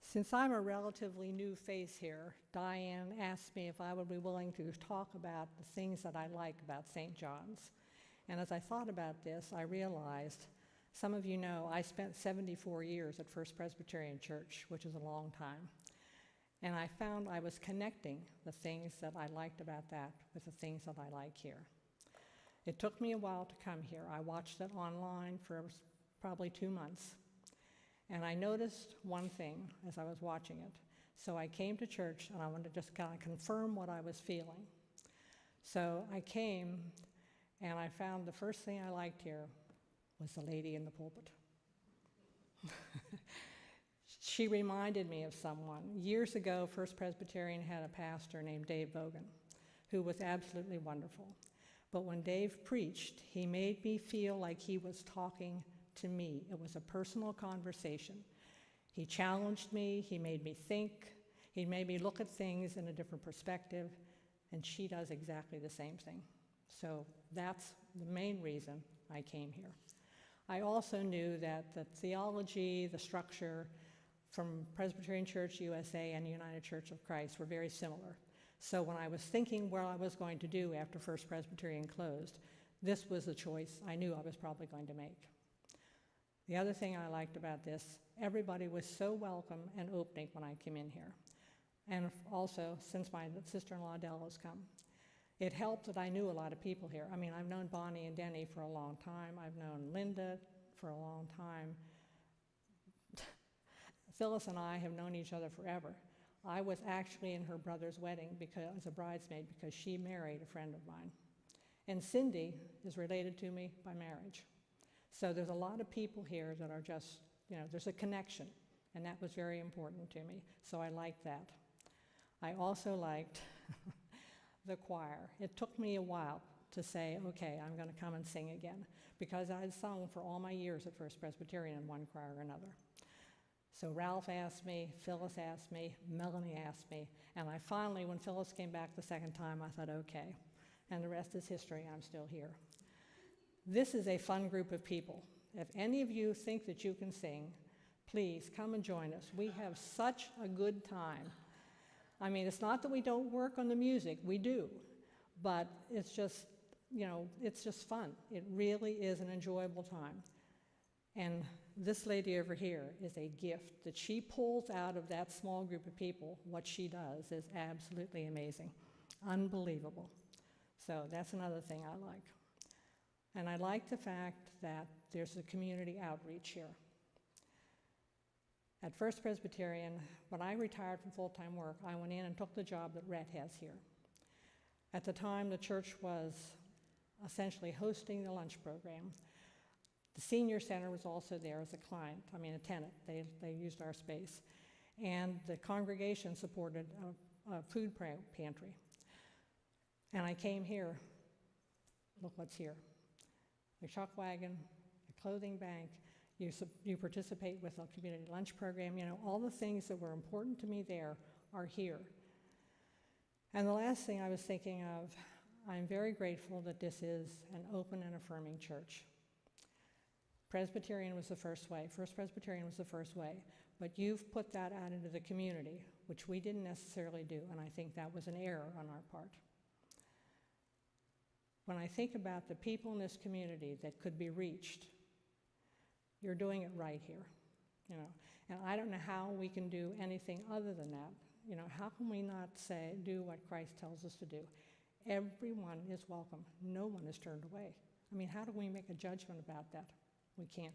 Since I'm a relatively new face here, Diane asked me if I would be willing to talk about the things that I like about St. John's. And as I thought about this, I realized, some of you know, I spent 74 years at First Presbyterian Church, which is a long time. And I found I was connecting the things that I liked about that with the things that I like here. It took me a while to come here. I watched it online for probably 2 months. And I noticed one thing as I was watching it. So I came to church and I wanted to just kind of confirm what I was feeling. So I came and I found the first thing I liked here was the lady in the pulpit. She reminded me of someone. Years ago, First Presbyterian had a pastor named Dave Bogan, who was absolutely wonderful. But when Dave preached, he made me feel like he was talking to me. It was a personal conversation. He challenged me, he made me think, he made me look at things in a different perspective, and she does exactly the same thing. So that's the main reason I came here. I also knew that the theology, the structure from Presbyterian Church USA and United Church of Christ were very similar. So when I was thinking what I was going to do after First Presbyterian closed, this was the choice I knew I was probably going to make. The other thing I liked about this, everybody was so welcome and opening when I came in here. And also, since my sister-in-law Dell has come, it helped that I knew a lot of people here. I mean, I've known Bonnie and Denny for a long time. I've known Linda for a long time. Phyllis and I have known each other forever. I was actually in her brother's wedding as a bridesmaid because she married a friend of mine. And Cindy is related to me by marriage. So there's a lot of people here that are just, there's a connection, and that was very important to me. So I liked that. I also liked the choir. It took me a while to say, okay, I'm going to come and sing again, because I had sung for all my years at First Presbyterian in one choir or another. So Ralph asked me, Phyllis asked me, Melanie asked me, and I finally, when Phyllis came back the second time, I thought, okay, and the rest is history, I'm still here. This is a fun group of people. If any of you think that you can sing, please come and join us. We have such a good time. I mean, it's not that we don't work on the music, we do, but it's just, it's just fun. It really is an enjoyable time. And this lady over here is a gift that she pulls out of that small group of people. What she does is absolutely amazing, unbelievable. So that's another thing I like. And I like the fact that there's a community outreach here. At First Presbyterian, when I retired from full-time work, I went in and took the job that Rhett has here. At the time, the church was essentially hosting the lunch program. The senior center was also there as a tenant. They used our space. And the congregation supported a food pantry. And I came here, look what's here. A chuck wagon, a clothing bank, you participate with a community lunch program, all the things that were important to me there are here. And the last thing I was thinking of, I'm very grateful that this is an open and affirming church. Presbyterian was the first way, First Presbyterian was the first way, but you've put that out into the community, which we didn't necessarily do, and I think that was an error on our part. When I think about the people in this community that could be reached, you're doing it right here, And I don't know how we can do anything other than that. How can we not do what Christ tells us to do? Everyone is welcome. No one is turned away. I mean, how do we make a judgment about that? We can't.